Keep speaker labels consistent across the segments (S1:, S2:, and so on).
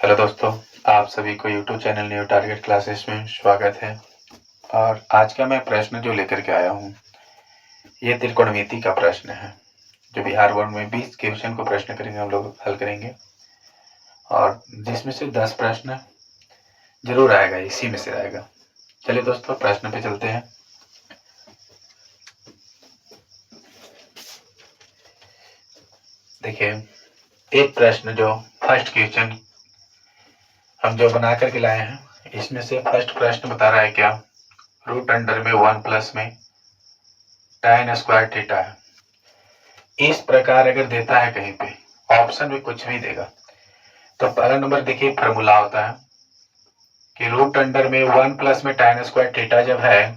S1: Hello दोस्तों, आप सभी को YouTube channel new target classes में स्वागत है। और आज का मैं प्रश्न जो लेकर के आया हूँ, ये त्रिकोणमिति का प्रश्न है, जो बिहार बोर्ड में 20 क्वेश्चन को प्रश्न करेंगे, हम लोग हल करेंगे। और जिसमें से 10 प्रश्न जरूर आएगा, इसी में से आएगा। चलिए दोस्तों, प्रश्न पे चलते हैं। देखिए, एक प्रश्न जो फर्स्ट क्वेश्चन हम जो बना करके लाए हैं, इसमें से फर्स्ट प्रश्न बता रहा है क्या, रूट अंडर में 1 प्लस में tan स्क्वायर थीटा है। इस प्रकार अगर देता है कहीं पे, ऑप्शन में कुछ भी देगा, तो पहला नंबर देखिए फॉर्मूला होता है कि रूट अंडर में 1 प्लस में tan स्क्वायर थीटा जब है,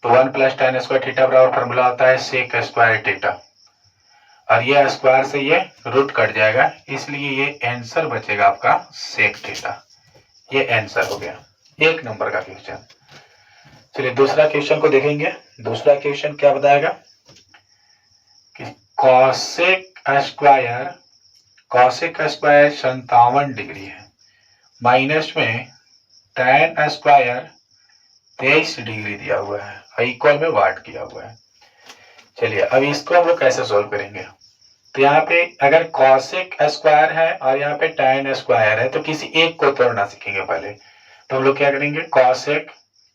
S1: तो 1 प्लस tan स्क्वायर थीटा बराबर फॉर्मूला होता है सेक स्क्वायर थीटा। और ये स्क्वायर से ये रूट कट जाएगा, इसलिए ये आंसर बचेगा आपका सेक थीटा। ये आंसर हो गया एक नंबर का क्वेश्चन। चलिए दूसरा क्वेश्चन को देखेंगे। दूसरा क्वेश्चन क्या बताएगा कि कॉसेक स्क्वायर 57 डिग्री है, माइनस में tan स्क्वायर 23 डिग्री दिया हुआ है, इक्वल में वाट किया हुआ है। चलिए अब इसको हम लोग कैसे सोल्व करेंगे। तो यहाँ पे अगर कॉसेक स्क्वायर है और यहाँ पे tan स्क्वायर है, तो किसी एक को तोड़ना सीखेंगे पहले। तो हम लोग क्या करेंगे,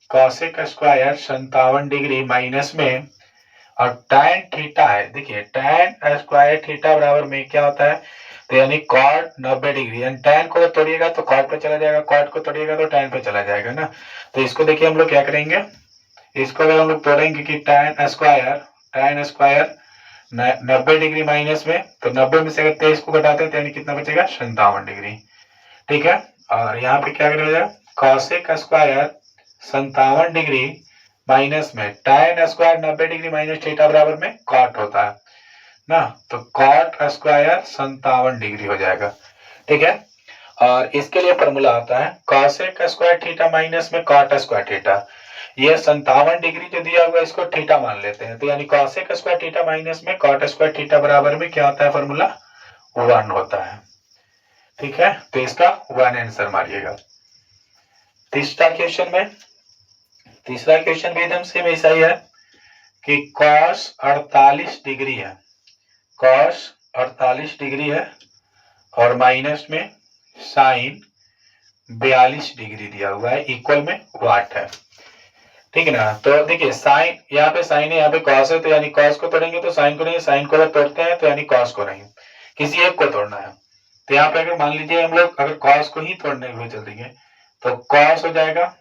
S1: कॉसेक स्क्वायर 57 डिग्री माइनस में, और tan थीटा है, देखिए tan स्क्वायर थीटा बराबर में क्या होता है, तो यानी कॉट 90 डिग्री, यानी tan को तोड़िएगा तो कॉट पे चला जाएगा, कॉट को तोड़िएगा तो tan पे चला जाएगा ना। तो इसको देखिए हम लोग क्या करेंगे, इसको अगर हम लोग तोड़ेंगे कि tan स्क्वायर 90 डिग्री माइनस में, तो 90 में से अगर 23 को घटाते हैं तो यानी कितना बचेगा, 57 डिग्री। ठीक है। और यहाँ पे क्या करेगा, कॉसेक स्क्वायर 57 डिग्री माइनस में tan square 90 degree minus theta बराबर में कॉट होता है ना, तो कॉट स्क्वायर 57 डिग्री हो जाएगा। ठीक है। और इसके लिए फॉर्मूला आता है कॉसेक स्क्वायर थीटा माइनस में कॉट स्क्वायर थीटा। ये 57 डिग्री जो दिया हुआ है, इसको थीटा मान लेते हैं, तो यानी कॉसेक स्क्वायर थीटा माइनस में कॉट स्क्वायर थीटा बराबर में क्या होता है, फॉर्मूला 1 होता है। ठीक है, तो इसका 1 आंसर मारिएगा। तीसरा क्वेश्चन भी एकदम सेम ऐसा ही है कि cos 48 डिग्री है, cos 48 डिग्री है, और माइनस में साइन 42 डिग्री दिया हुआ है, इक्वल में वाट है। ठीक है ना। तो देखिए साइन, यहाँ पे साइन है, यहाँ पे कॉस है, तो यानी कॉस को तोड़ेंगे तो साइन को नहीं, साइन को अगर तोड़ते हैं तो यानी कॉस को नहीं, किसी एक को तोड़ना है। तो यहाँ पे अगर मान लीजिए हम लोग अगर कॉस को ही तोड़ने हुए चल देंगे, तो कॉस हो जाएगा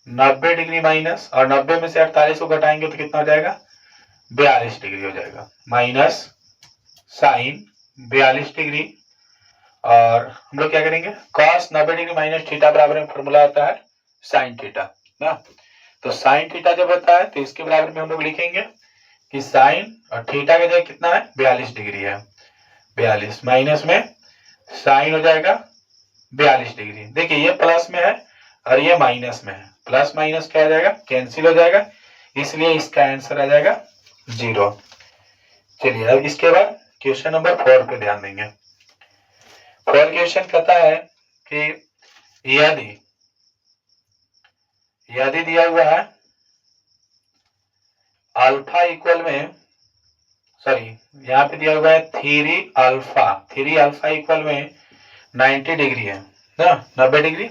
S1: 90 डिग्री माइनस, और 90 में से 48 को घटाएंगे तो कितना हो जाएगा, 42 डिग्री हो जाएगा, माइनस साइन 42 डिग्री। और हम लोग क्या करेंगे, कॉस 90 डिग्री माइनस थीटा बराबर में फॉर्मूला आता है साइन थीटा ना। तो साइन थीटा जब होता है तो इसके बराबर में हम लोग लिखेंगे कि साइन और थीटा का जगह कितना है, 42 डिग्री है, 42 माइनस में साइन हो जाएगा 42 डिग्री। देखिए ये प्लस में है और ये माइनस में है, प्लस माइनस क्या हो जाएगा, कैंसिल हो जाएगा, इसलिए इसका आंसर आ जाएगा 0। चलिए अब इसके बाद क्वेश्चन नंबर 4 पे ध्यान देंगे। 4 क्वेश्चन कहता है कि यदि दिया हुआ है अल्फा इक्वल में, सॉरी यहाँ पे दिया हुआ है 3 अल्फा इक्वल में 90 डिग्री है ना, 90 डिग्री।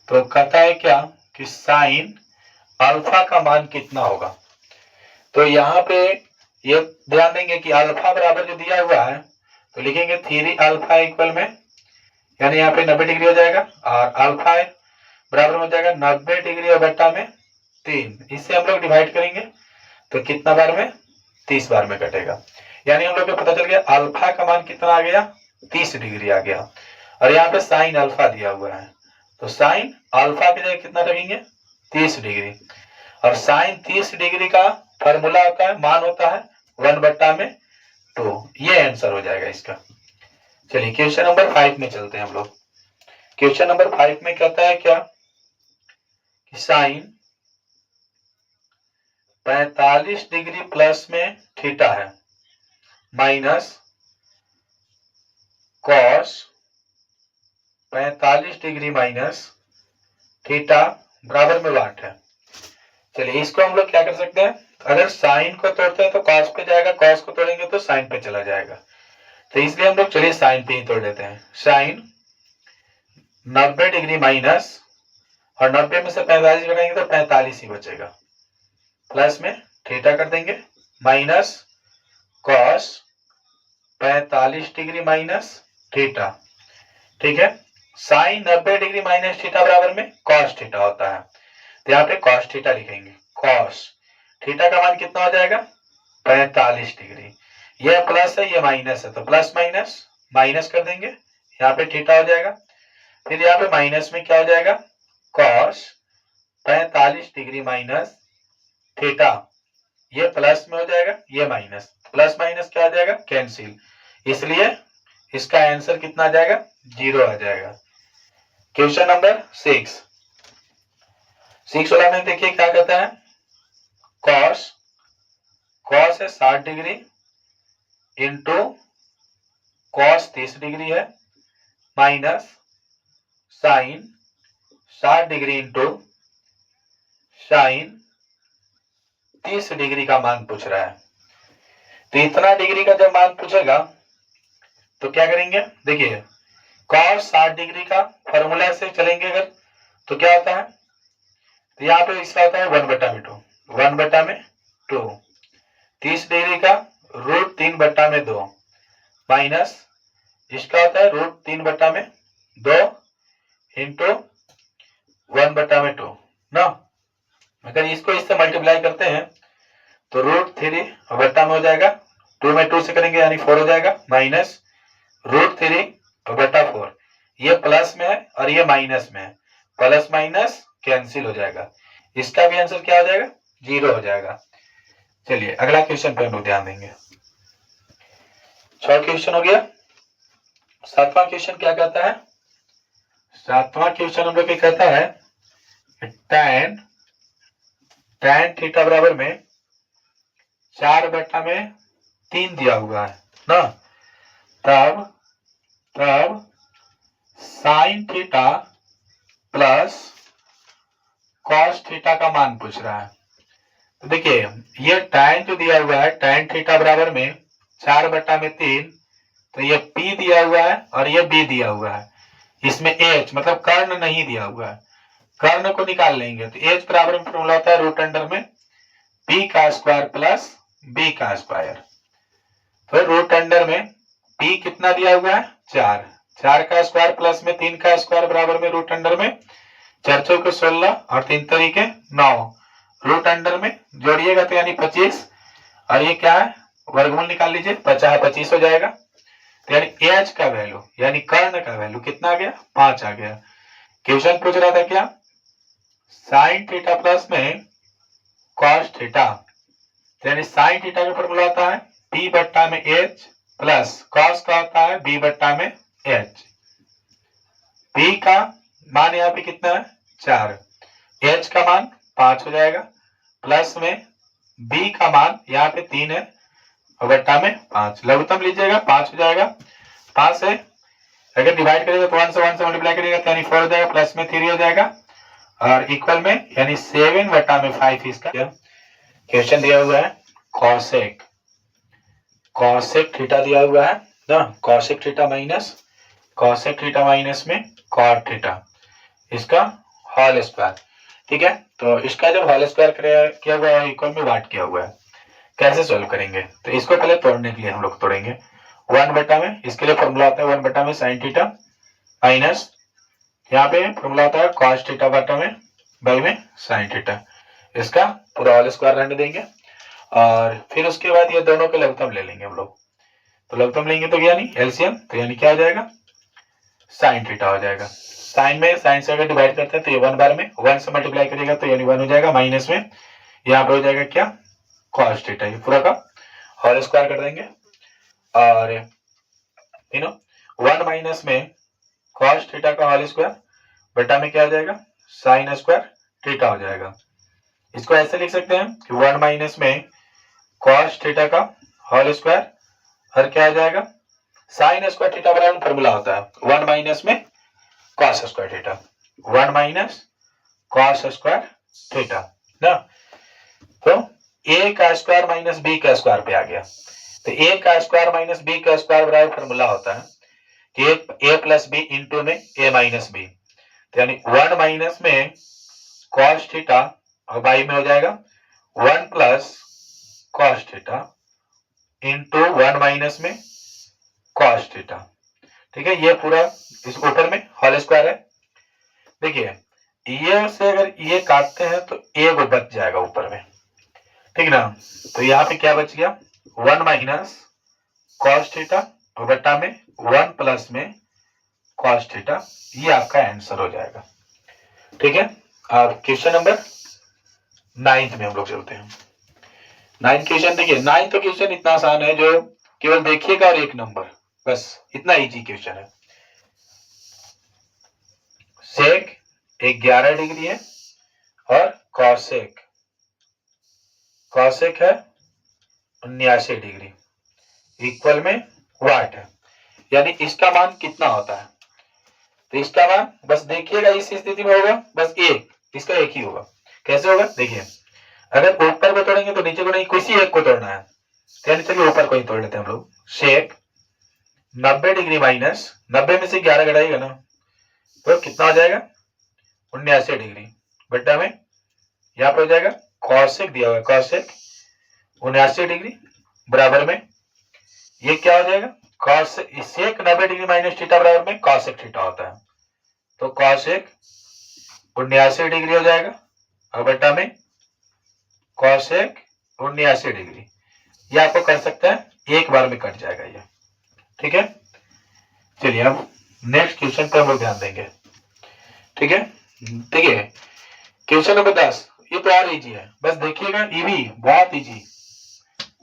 S1: तो कहता है क्या कि साइन अल्फा का मान कितना होगा। तो यहाँ पे ये ध्यान देंगे कि अल्फा बराबर जो दिया हुआ है, तो लिखेंगे 3 अल्फा इक्वल में, यानी यहाँ पे 90 डिग्री हो जाएगा, और अल्फा बराबर हो जाएगा 90 डिग्री और बट्टा में 3, इससे हम लोग डिवाइड करेंगे तो कितना बार में, 30 बार में कटेगा। यानी हम लोग को पता चल गया अल्फा का मान कितना आ गया, 30 डिग्री आ गया। और यहाँ पे साइन अल्फा दिया हुआ है, तो साइन अल्फा की जगह कितना रखेंगे, 30 डिग्री। और साइन 30 डिग्री का फॉर्मूला होता है, मान होता है 1/2, ये आंसर हो जाएगा इसका। चलिए क्वेश्चन नंबर 5 में चलते हैं हम लोग। क्वेश्चन नंबर 5 में कहता है क्या कि साइन 45 डिग्री प्लस में थीटा है, minus cos 45 degree minus theta बराबर में वाट है। चलिए इसको हम लोग क्या कर सकते हैं, अगर साइन को तोड़ते हैं तो कॉस पे जाएगा, कॉस को तोड़ेंगे तो साइन पे चला जाएगा, तो इसलिए हम लोग चलिए साइन पे ही तोड़ देते हैं। साइन 90 डिग्री माइनस, और 90 में से 45 घटाएंगे तो 45 ही बचेगा, प्लस में थीटा कर देंगे minus cos 45 degree minus theta. ठीक है, साइन 90 डिग्री माइनस थीटा बराबर में कॉस थीटा होता है, तो यहाँ पे कॉस थीटा लिखेंगे। कॉस थीटा का मान कितना हो जाएगा 45 डिग्री, यह प्लस है ये माइनस है, तो प्लस माइनस माइनस कर देंगे, यहाँ पे थीटा हो जाएगा। फिर यहाँ पे माइनस में क्या हो जाएगा, कॉस 45 डिग्री माइनस थीटा, ये प्लस में हो जाएगा, ये माइनस, प्लस माइनस क्या हो जाएगा कैंसिल, इसलिए इसका आंसर कितना आ जाएगा 0 आ जाएगा। क्वेश्चन नंबर 6 वाला में देखिए क्या कहता है, कॉस है 60 डिग्री इंटू कॉस 30 डिग्री है minus sine 60 degree into sine 30 degree का मान पूछ रहा है। तो इतना डिग्री का जब मान पूछेगा तो क्या करेंगे, देखिए कॉस 60 डिग्री का फॉर्मूला से चलेंगे अगर, तो क्या होता है, तो यहाँ पे इसका होता है 1/2, 1/2 30 डिग्री का √3/2 माइनस इसका होता है √3/2 इंटू 1/2 ना। अगर इसको इससे मल्टीप्लाई करते हैं तो √3 में हो जाएगा, 2 में 2 से करेंगे यानी 4 हो जाएगा, माइनस √3/4, ये प्लस में है और ये माइनस में है, प्लस माइनस कैंसिल हो जाएगा, इसका भी आंसर क्या हो जाएगा 0 हो जाएगा। चलिए अगला क्वेश्चन पे हम लोग ध्यान देंगे। 6 क्वेश्चन हो गया। 7वां क्वेश्चन क्या कहता है, 7वां क्वेश्चन हम लोग क्या कहता है, tan थीटा बराबर में 4/3 दिया हुआ है ना, तब sine theta plus cos theta का मान पूछ रहा है। तो देखिए ये tan जो दिया हुआ है, tan थीटा बराबर में 4/3, तो ये P दिया हुआ है और ये B दिया हुआ है, इसमें H मतलब कर्ण नहीं दिया हुआ है, कर्ण को निकाल लेंगे तो H बराबर में फॉर्मूला होता है रूट अंडर में P का स्क्वायर प्लस B का स्क्वायर। तो रूट अंडर में P कितना दिया हुआ है 4 का स्क्वायर प्लस में 3 का स्क्वायर बराबर में रूट अंडर में 4 चौके 16 और 3 तरीके 9, रूट अंडर में जोड़िएगा तो यानी 25, और ये क्या है वर्गमूल निकाल लीजिए, 25 हो जाएगा, तो यानी H का वैल्यू यानी कर्ण का वैल्यू कितना आ गया 5 आ गया। क्वेश्चन पूछ रहा था क्या, साइन थीटा प्लस में कॉस थीटा, यानी साइन थीटा का फॉर्मूला होता है P/H प्लस कॉस का होता है B/H। P का मान यहाँ पे कितना है 4, H का मान 5 हो जाएगा, प्लस में B का मान यहाँ पे 3 है और बट्टा में 5, लघुत्तम लीजिएगा 5 हो जाएगा, 5 से अगर डिवाइड करेगा तो 1 से मल्टीप्लाई करेगा तो यानी 4 हो जाएगा, प्लस में 3 हो जाएगा और इक्वल में यानी 7/5 इसका क्वेश्चन दिया हुआ है। कॉसेक थीटा दिया हुआ है ना, कॉसेक थीटा माइनस में कॉट थीटा, इसका होल स्क्वायर। ठीक है, तो इसका जब होल स्क्वायर किया हुआ है इक्वल में वाट किया हुआ है, कैसे सॉल्व करेंगे, तो इसको पहले तोड़ने के लिए हम लोग तोड़ेंगे 1 में, इसके लिए फॉर्मूला होता है 1 में साइन थीटा माइनस यहाँ पे फॉर्मूला होता है कॉस थीटा बटा में बाई में साइन थीटा, इसका पूरा होल स्क्वायर रहने देंगे और फिर उसके बाद ये दोनों के लघुत्तम ले लेंगे हम लोग, तो लघुत्तम लेंगे तो यानी एलसीएम, तो यानी क्या हो जाएगा साइन थीटा हो जाएगा। साइन में साइन से अगर डिवाइड करते हैं तो ये 1 बार में 1 से मल्टीप्लाई करिएगा तो यानी 1 हो जाएगा, माइनस में यहाँ पे हो जाएगा क्या कॉस थीटा, ये पूरा का होल स्क्वायर कर देंगे और 1 माइनस में कॉस थीटा का होल स्क्वायर बटा में क्या हो जाएगा साइन स्क्वायर थीटा हो जाएगा। इसको ऐसे लिख सकते हैं कि 1 माइनस में कॉस थीटा का होल स्क्वायर और क्या हो जाएगा साइन स्क्वायर थीटा बराबर फॉर्मूला होता है 1 माइनस में cos square theta, 1 minus cos square theta ना। तो a का स्क्वायर माइनस b का स्क्वायर पे आ गया, तो a का स्क्वायर माइनस b का स्क्वायर बराबर फॉर्मूला होता है कि a प्लस बी इंटू में a माइनस बी, तो यानी 1 माइनस में कॉस थीटा और बाई में हो जाएगा 1 plus cos theta into 1 minus में कॉस थीटा। ठीक है, ये पूरा इस ऊपर में होल स्क्वायर है। देखिए ये से अगर ये काटते हैं तो ए को बच जाएगा ऊपर में, ठीक ना। तो यहाँ पे क्या बच गया 1 माइनस कॉस थीटा और बट्टा में 1 प्लस में कॉस थीटा, ये आपका आंसर हो जाएगा। ठीक है, अब क्वेश्चन नंबर 9 में हम लोग चलते हैं। 9 क्वेश्चन देखिए, 9 तो क्वेश्चन इतना आसान है जो केवल देखिएगा और 1 नंबर, बस इतना इजी क्वेश्चन है। सेक 11 डिग्री है और कॉसेक है 79 डिग्री, इक्वल में वाट है, यानी इसका मान कितना होता है। तो इसका मान बस देखिएगा, इस स्थिति में होगा बस इसका एक ही होगा। कैसे होगा देखिए, अगर ऊपर को तोड़ेंगे तो नीचे को नहीं, किसी एक को तोड़ना है, यानी चलिए ऊपर को ही तोड़ लेते हैं हम लोग। सेक 90 डिग्री माइनस 90 में से 11 घटाइएगा ना तो कितना हो जाएगा 79 डिग्री, बट्टा में यहाँ पे हो जाएगा कॉसेक दिया हुआ है, कॉसेक 79 डिग्री बराबर में ये क्या हो जाएगा सेक 90 डिग्री माइनस थीटा बराबर में कॉसेक थीटा होता है, तो कॉसेक 79 डिग्री हो जाएगा और बट्टा में कॉसेक 79 डिग्री। ये आपको कर सकता है एक बार में कट जाएगा ये। ठीक है, चलिए अब नेक्स्ट क्वेश्चन पर हम लोग ध्यान देंगे। ठीक है, देखिए क्वेश्चन नंबर 10, ये तो और इजी है, बस देखिएगा, ये भी बहुत इजी।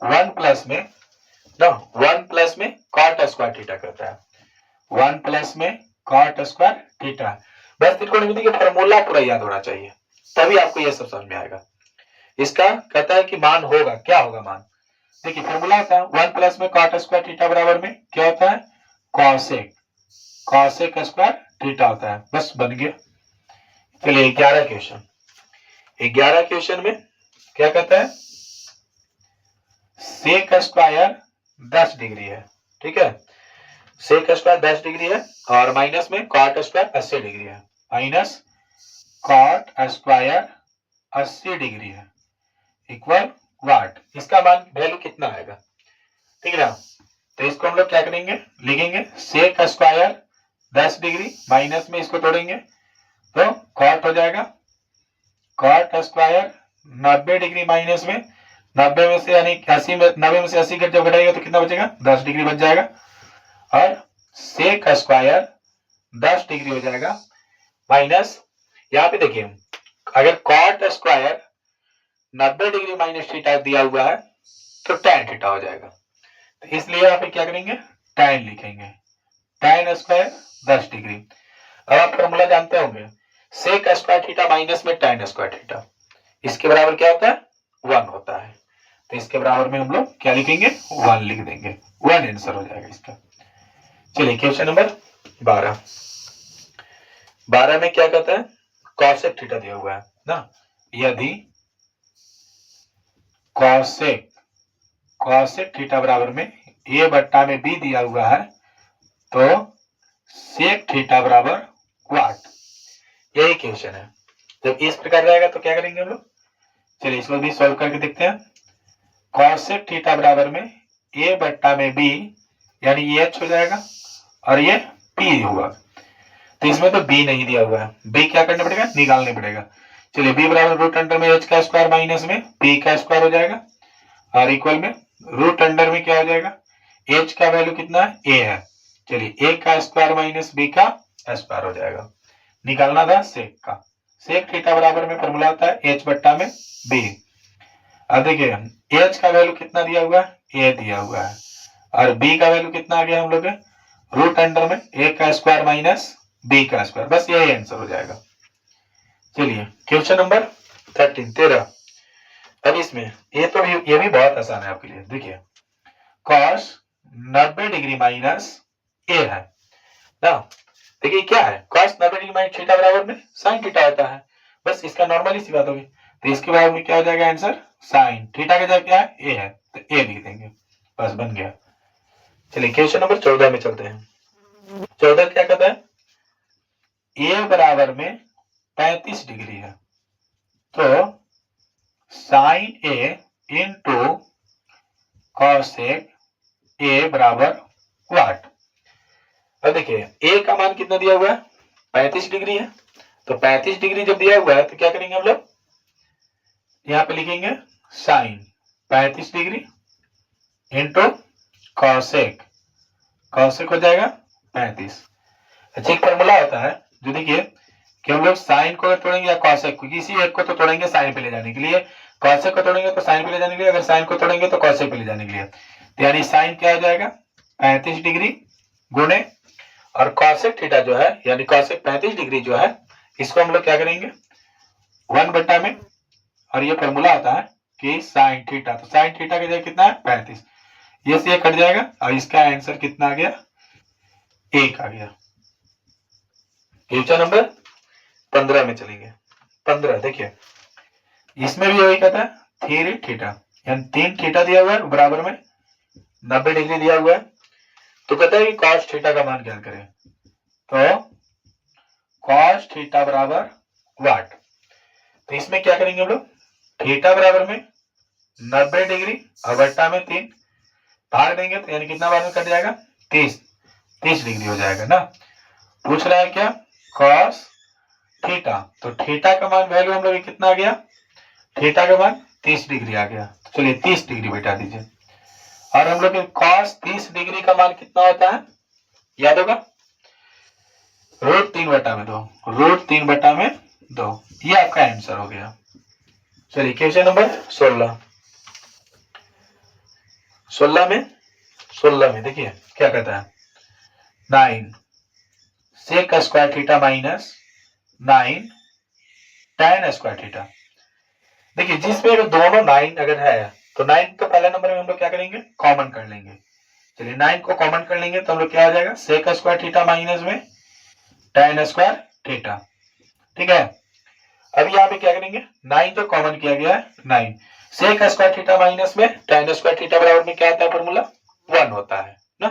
S1: 1 प्लस में ना 1 प्लस में कॉट स्क्वायर थीटा करता है, 1 प्लस में कॉट स्क्वायर थीटा, बस त्रिकोणमिति का फॉर्मूला पूरा याद होना चाहिए, तभी आपको ये सब समझ में आएगा। इसका कहता है कि मान होगा, क्या होगा मान, देखिए फॉर्मूला होता है 1 प्लस में कॉट स्क्वायर थीटा बराबर में क्या होता है कॉसेक स्क्वायर थीटा होता है, बस बन गया। चलिए 11 क्वेश्चन में क्या कहता है, सेक स्क्वायर 10 डिग्री है। ठीक है, सेक स्क्वायर 10 डिग्री है और माइनस में कॉट स्क्वायर 80 डिग्री है, माइनस कॉट स्क्वायर 80 डिग्री है इक्वल वाट, इसका मान वैल्यू कितना आएगा। ठीक है ना, तो इसको हम लोग क्या करेंगे, लिखेंगे सेक स्क्वायर 10 डिग्री माइनस में इसको तोड़ेंगे तो कॉट हो जाएगा कॉट स्क्वायर 90 डिग्री माइनस में 90 में से यानी 80 में 90 में से 80 जब घटाएगा तो कितना बचेगा 10 डिग्री बच जाएगा, और सेक स्क्वायर 10 डिग्री हो जाएगा माइनस, यहाँ पे देखिए अगर cot square 90 degree minus theta दिया हुआ है तो tan थीटा हो जाएगा, तो इसलिए यहाँ पे क्या करेंगे tan लिखेंगे, tan स्क्वायर 10 डिग्री। अब आप फॉर्मूला जानते होंगे, सेक स्क्वायर थीटा माइनस में tan स्क्वायर थीटा, इसके बराबर क्या होता है 1 होता है, तो इसके बराबर में हम लोग क्या लिखेंगे 1 लिख देंगे, 1 आंसर हो जाएगा इसका। चलिए क्वेश्चन नंबर 12 में क्या कहता है, कॉसेक थीटा दिया हुआ है ना, यदि कॉसेक थीटा बराबर में a बट्टा में b दिया हुआ है तो सेक थीटा बराबर वाट, यही क्वेश्चन है। जब इस प्रकार रहेगा तो क्या करेंगे हम लोग, चलिए इसको भी सॉल्व करके देखते हैं। कॉसेक थीटा बराबर में a बट्टा में b यानी ये h हो जाएगा और ये p होगा, तो इसमें तो b नहीं दिया हुआ है, b क्या करना पड़ेगा निकालने पड़ेगा। चलिए b बराबर रूट अंडर में h का स्क्वायर माइनस में p का स्क्वायर हो जाएगा और इक्वल में रूट अंडर में क्या हो जाएगा h का वैल्यू कितना है a है, चलिए a का स्क्वायर माइनस b का स्क्वायर हो जाएगा, निकालना था सेक का, सेक थीटा बराबर में फॉर्मूला होता है h बट्टा में b। अब देखिए h का वैल्यू कितना दिया हुआ है a दिया हुआ है और b का वैल्यू कितना आ गया हम लोग रूट अंडर में a का स्क्वायर माइनस b का स्क्वायर, बस यही आंसर हो जाएगा। चलिए क्वेश्चन नंबर 13। अब इसमें ये भी बहुत आसान है आपके लिए, देखिए cos 90 डिग्री माइनस a है ना, देखिए क्या है cos 90 माइनस थीटा बराबर में साइन थीटा होता है, बस इसका नॉर्मली सी बात होगी। तो इसके बराबर में क्या हो जाएगा आंसर, साइन थीटा का जगह क्या है, ए है, तो ए लिख देंगे, बस बन गया। चलिए क्वेश्चन नंबर 14 में चलते हैं। 14 क्या कहता है, ए बराबर में 35 डिग्री है, तो sine A into cosec A बराबर वाट। अब देखिए ए का मान कितना दिया हुआ है, 35 डिग्री है, तो 35 डिग्री जब दिया हुआ है तो क्या करेंगे हम लोग, यहां पे लिखेंगे sine 35 degree into cosec, cosec हो जाएगा 35। अच्छा एक फॉर्मूला होता है जो देखिए कि हम लोग साइन को तोड़ेंगे या कॉसेक को, किसी एक को तो तोड़ेंगे साइन पे ले जाने के लिए, कॉसेक को तोड़ेंगे तो साइन पे ले जाने के लिए, अगर साइन को तोड़ेंगे तो कॉसेक पे ले जाने के लिए। तो यानी साइन क्या हो जाएगा 35 डिग्री गुणे और कॉसेक थीटा जो है यानी कॉसेक 35 डिग्री जो है इसको हम लोग क्या करेंगे 1 बटा में, और ये फॉर्मूला आता है कि साइन थीटा, तो साइन थीटा की जगह कितना है 35, ये से ये कट जाएगा और इसका आंसर कितना आ गया 1 आ गया। क्वेश्चन नंबर 15 में चलेंगे। 15 देखिए इसमें भी वही कहता है 3 थीटा, यानी 3 थीटा दिया हुआ है बराबर में 90 डिग्री दिया हुआ है, तो कहता है कि कॉस थीटा का मान क्या करें, तो कॉस थीटा बराबर वाट। तो इसमें क्या करेंगे हम लोग, थीटा बराबर में 90 डिग्री और बट्टा में 3 भाग देंगे, तो यानी कितना बार में कट जाएगा 30 डिग्री हो जाएगा ना। पूछ रहा है क्या कॉस थीटा, तो थीटा का मान वैल्यू हम लोग कितना आ गया, थीटा का मान 30 डिग्री आ गया, तो चलिए 30 डिग्री बैठा दीजिए। और हम लोग कॉस 30 डिग्री का मान कितना होता है, याद होगा रूट 3 बटा में 2, रूट 3 बटा में 2, ये आपका आंसर हो गया। चलिए क्वेश्चन नंबर 16 में देखिए क्या कहता है 9 sec square theta minus 9 tan square theta. देखिए जिसमें अगर दोनों 9 अगर है तो 9 तो पहले नंबर में हम लोग क्या करेंगे कॉमन कर लेंगे। चलिए 9 को कॉमन कर लेंगे तो हम लोग क्या हो जाएगा सेक स्क्वायर थीटा माइनस में tan स्क्वायर थीटा, ठीक है। अब यहाँ पे क्या करेंगे 9 तो कॉमन किया गया है 9 सेक स्क्वायर थीटा माइनस में tan स्क्वायर थीटा बराबर में क्या आता है फॉर्मूला 1 होता है ना,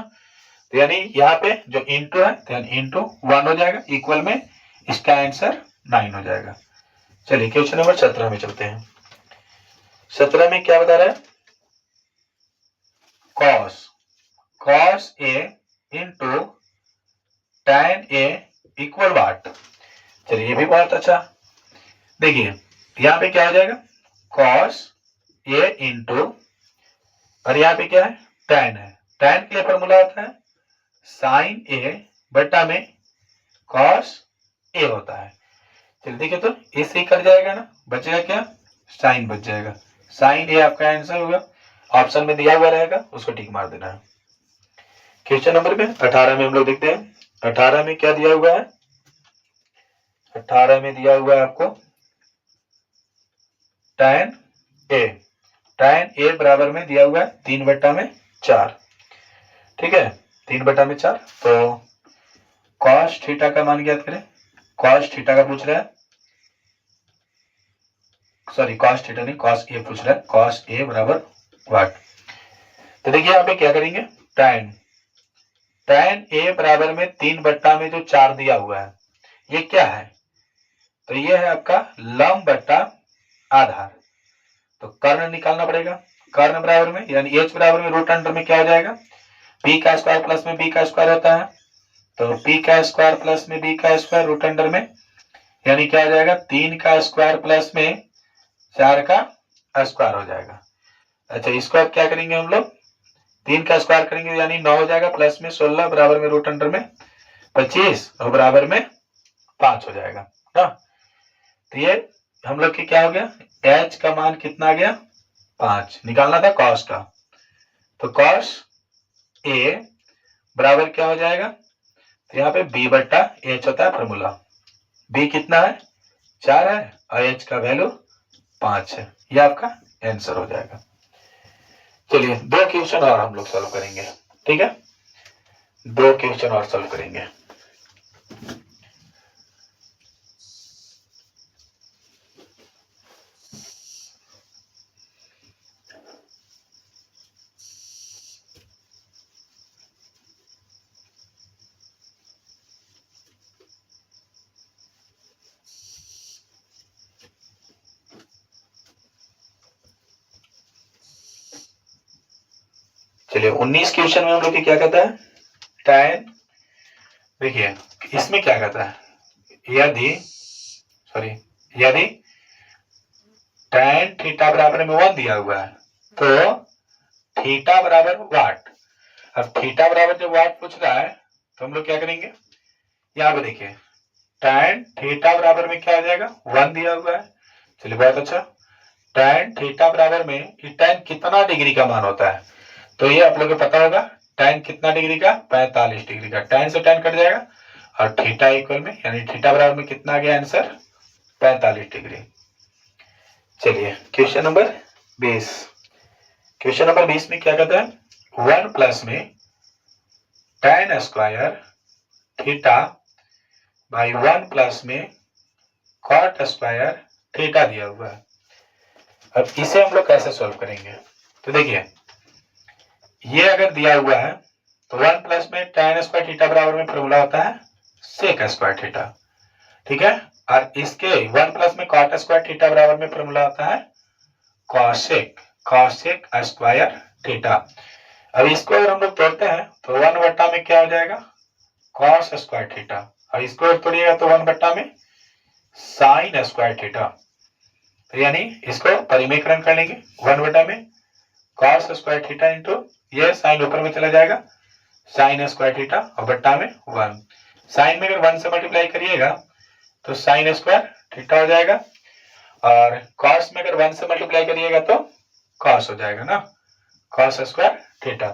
S1: तो यानी यहाँ पे जो इंटू है तो इंटू 1 हो जाएगा इक्वल में इसका आंसर 9 हो जाएगा। चलिए क्वेश्चन नंबर 17 में चलते हैं। 17 में क्या बता रहा है cos a into tan a equal what. चलिए ये भी बहुत अच्छा, देखिए यहाँ पे क्या हो जाएगा cos a इंटू और यहाँ पे क्या है tan है, tan के लिए फॉर्मूला होता है साइन a बटा में cos a होता है। चलिए देखिए तो इससे ही कट जाएगा ना, बचेगा क्या साइन बच जाएगा, साइन ए आपका आंसर होगा, ऑप्शन में दिया हुआ रहेगा उसको टिक मार देना है। क्वेश्चन नंबर में 18 में हम लोग देखते हैं 18 में क्या दिया हुआ है, 18 में दिया हुआ है आपको tan a बराबर में दिया हुआ है 3 बटा में 4, ठीक है 3 बटा में 4। तो cos थीटा का मान ज्ञात करें, cos थीटा का पूछ रहा है, सॉरी cos थीटा नहीं cos a पूछ रहा है, cos a बराबर वाट। तो देखिए यहाँ पे क्या करेंगे tan a बराबर में 3 बट्टा में जो 4 दिया हुआ है ये क्या है, तो ये है आपका लंब बट्टा आधार, तो कर्ण निकालना पड़ेगा, कर्ण बराबर में यानी h बराबर में रूट अंडर में क्या हो जाएगा p का स्क्वायर प्लस में b का स्क्वायर होता है, तो p का स्क्वायर प्लस में b का स्क्वायर रूट अंडर में यानी क्या हो जाएगा 3 का स्क्वायर प्लस में 4 का स्क्वायर हो जाएगा। अच्छा इसको अब क्या करेंगे हम लोग 3 का स्क्वायर करेंगे यानी 9 हो जाएगा प्लस में 16 बराबर में रूट अंडर में 25 और बराबर में 5 हो जाएगा ना। तो ये हम लोग की क्या हो गया h का मान कितना आ गया 5 निकालना था cos का, तो cos a बराबर क्या हो जाएगा, तो यहाँ पे b बट्टा h होता है फॉर्मूला, b कितना है 4 है और h का वैल्यू 5 है, ये आपका आंसर हो जाएगा। चलिए 2 क्वेश्चन और हम लोग सॉल्व करेंगे, ठीक है 2 क्वेश्चन और सॉल्व करेंगे। चलिए 19 क्वेश्चन में हम लोग क्या कहता है, tan, देखिए इसमें क्या कहता है, यदि tan थीटा बराबर में 1 दिया हुआ है तो थीटा बराबर वाट। अब थीटा बराबर जब वाट पूछ रहा है तो हम लोग क्या करेंगे, यहाँ पे देखिए tan थीटा बराबर में क्या आ जाएगा, 1 दिया हुआ है। चलिए बहुत अच्छा, tan थीटा बराबर में tan कितना डिग्री का मान होता है, तो ये आप लोग को पता होगा, tan कितना डिग्री का, 45 डिग्री का। tan से tan कट जाएगा और थीटा इक्वल में, यानी थीटा बराबर में कितना आ गया आंसर, 45 डिग्री। चलिए क्वेश्चन नंबर 20। क्वेश्चन नंबर 20 में क्या कहता है, 1 प्लस में tan square theta by 1 plus में cot स्क्वायर थीटा दिया हुआ है। अब इसे हम लोग कैसे सॉल्व करेंगे, तो देखिए ये अगर दिया हुआ है तो 1 प्लस में tan स्क्वायर थीटा बराबर में फॉर्मूला होता है sec स्क्वायर थीटा, ठीक है। और इसके 1 प्लस में cot स्क्वायर थीटा बराबर में फॉर्मूला होता है cosec स्क्वायर थीटा। अब इसको अगर हम लोग तोड़ते हैं तो 1 बट्टा में क्या हो जाएगा, cos स्क्वायर थीटा, और इसको तोड़िएगा तो 1 बट्टा में sin स्क्वायर थीटा। तो यानी इसको परिमेयकरण कर लेंगे, 1 बट्टा में cos स्क्वायर थीटा इंटू ये साइन ऊपर में चला जाएगा sin स्क्वायर थीटा और बट्टा में 1। साइन में अगर 1 से मल्टीप्लाई करिएगा तो sin स्क्वायर थीटा हो जाएगा, और cos में अगर 1 से मल्टीप्लाई करिएगा तो cos हो जाएगा ना, cos स्क्वायर थीटा।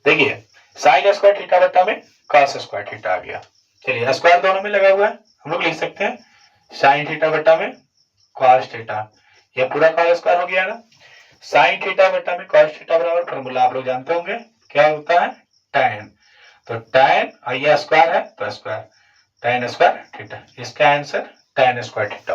S1: देखिए sin स्क्वायर थीटा बट्टा में cos स्क्वायर थीटा आ गया। चलिए स्क्वायर दोनों में लगा हुआ है, हम लोग लिख सकते हैं sin थीटा बट्टा में cos थीटा, ये पूरा cos स्क्वायर हो गया ना। sin थीटा बट्टा में cos थीटा बराबर फॉर्मूला आप लोग जानते होंगे क्या होता है, tan। तो tan और ये स्क्वायर है तो स्क्वायर, tan स्क्वायर थीटा, इसका आंसर tan स्क्वायर थीटा।